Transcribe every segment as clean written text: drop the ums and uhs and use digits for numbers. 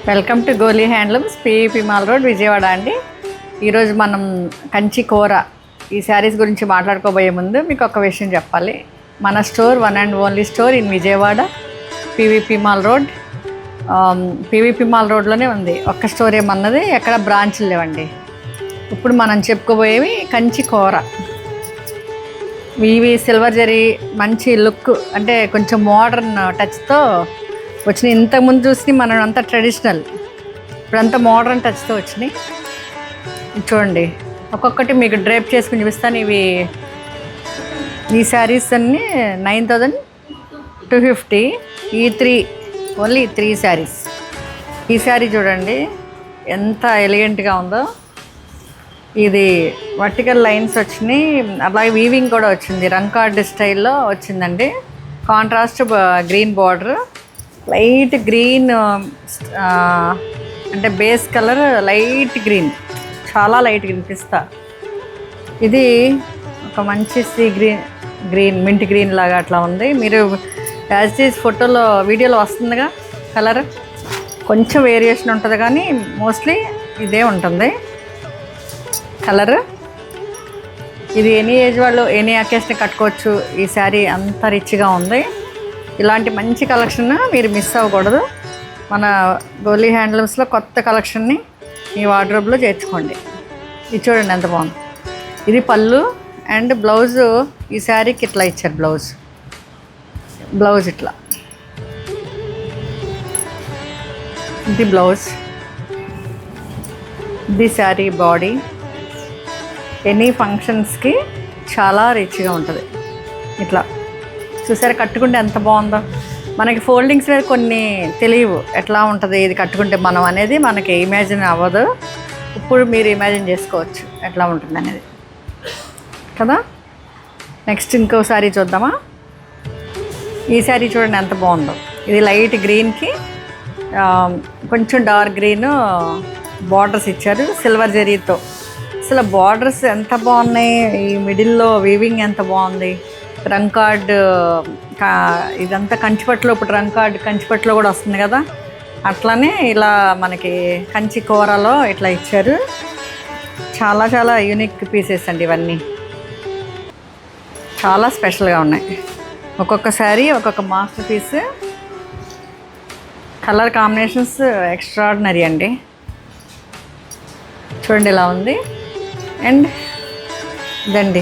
Welcome to Goli handlooms, PEP mall road, Vijayawada అండి. ఈరోజు మనం కంచి కూర ఈ శారీస్ గురించి మాట్లాడుకోబోయే ముందు మీకు ఒక విషయం చెప్పాలి. మన store one and only store in Vijayawada, PVP mall road. PVP mall రోడ్లోనే ఉంది. ఒక్క స్టోర్ ఏమన్నది, ఎక్కడ బ్రాంచ్లు లేవండి. ఇప్పుడు మనం చెప్పుకోబోయేవి కంచి కూర. ఇవి సిల్వర్ జరీ మంచి లుక్, అంటే కొంచెం మోడర్న్ టచ్తో వచ్చినాయి. ఇంతకుముందు చూసి మనం అంతా ట్రెడిషనల్, ఇప్పుడంతా మోడర్న్ టచ్తో వచ్చినాయి. చూడండి, ఒక్కొక్కటి మీకు డ్రైప్ చేసుకుని చూపిస్తాను. ఈ శారీస్ అన్నీ 9250. Only three saris. ఈ శారీ చూడండి ఎంత ఎలిగెంట్గా ఉందో. ఇది వర్టికల్ లైన్స్ వచ్చినాయి, అలాగే వీవింగ్ కూడా వచ్చింది. రంకార్డ్ స్టైల్లో వచ్చిందండి. Contrast green border, light green, అంటే బేస్ కలర్ లైట్ గ్రీన్, చాలా లైట్ గ్రీన్ పిస్తా. ఇది ఒక మంచి సీ గ్రీన్ మింట్ గ్రీన్ లాగా అట్లా ఉంది. మీరు యాజ్ ఈజ్ ఫోటోలో వీడియోలో వస్తుందిగా కలర్, కొంచెం వేరియేషన్ ఉంటుంది కానీ మోస్ట్లీ ఇదే ఉంటుంది కలర్. ఇది ఎనీ ఏజ్ వాళ్ళు ఎనీ అకేషన్ కట్టుకోవచ్చు. ఈ శారీ అంత రిచ్గా ఉంది. ఇలాంటి మంచి కలెక్షన్ మీరు మిస్ అవ్వకూడదు. మన గోలీ హ్యాండ్లూమ్స్లో కొత్త కలెక్షన్ని మీ వార్డ్రోబ్లో చేర్చుకోండి. ఇది చూడండి ఎంత బాగుంది. ఇది పళ్ళు అండ్ బ్లౌజు. ఈ శారీకి ఇట్లా ఇచ్చారు బ్లౌజ్ ఇట్లా. ఇది బ్లౌజ్, ఇది శారీ బాడీ. ఎనీ ఫంక్షన్స్కి చాలా రిచ్గా ఉంటుంది. ఇట్లా చూసారా, కట్టుకుంటే ఎంత బాగుందో. మనకి ఫోల్డింగ్స్ మీద కొన్ని తెలియవు, ఎట్లా ఉంటుంది ఇది కట్టుకుంటే మనం అనేది మనకి ఇమాజిన్ అవ్వదు. ఇప్పుడు మీరు ఇమాజిన్ చేసుకోవచ్చు ఎట్లా ఉంటుంది అనేది కదా. నెక్స్ట్ ఇంకో శారీ చూద్దామా. ఈ శారీ చూడండి ఎంత బాగుందో. ఇది లైట్ గ్రీన్కి కొంచెం డార్క్ గ్రీన్ బార్డర్స్ ఇచ్చారు సిల్వర్ జరీతో. అసలు బార్డర్స్ ఎంత బాగున్నాయి, ఈ మిడిల్లో వీవింగ్ ఎంత బాగుంది. రంకార్డ్ ఇదంతా కంచిపట్టులో, ఇప్పుడు రంకార్డ్ కంచిపట్టులో కూడా వస్తుంది కదా, అట్లానే ఇలా మనకి కంచి కూరలో ఇట్లా ఇచ్చారు. చాలా చాలా యూనిక్ పీసెస్ అండి ఇవన్నీ, చాలా స్పెషల్గా ఉన్నాయి. ఒక్కొక్క శారీ ఒక్కొక్క master piece. Colour combinations extraordinary అండి. చూడండి ఇలా ఉంది. అండ్ ఇదండి,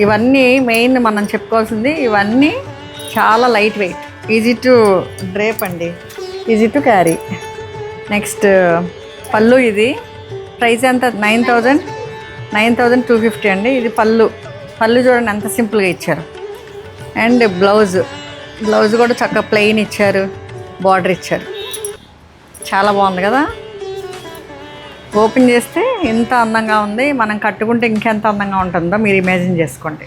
ఇవన్నీ మెయిన్ మనం చెప్పుకోవాల్సింది. ఇవన్నీ చాలా light weight, easy to drape అండి, ఈజీ టు క్యారీ. నెక్స్ట్ పళ్ళు. ఇది ప్రైస్ ఎంత? 9250 అండి. ఇది పళ్ళు చూడండి ఎంత సింపుల్గా ఇచ్చారు. అండ్ బ్లౌజ్ కూడా చక్కగా ప్లెయిన్ ఇచ్చారు, బార్డర్ ఇచ్చారు. చాలా బాగుంది కదా. ఓపెన్ చేస్తే ఎంత అందంగా ఉంది, మనం కట్టుకుంటే ఇంకెంత అందంగా ఉంటుందో మీరు ఇమాజిన్ చేసుకోండి.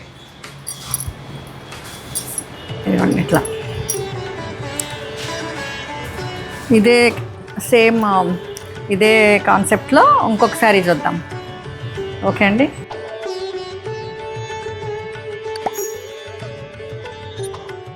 ఇదిగోండి ఇట్లా. ఇదే కాన్సెప్ట్లో ఇంకొక శారీ చూద్దాం. ఓకే అండి.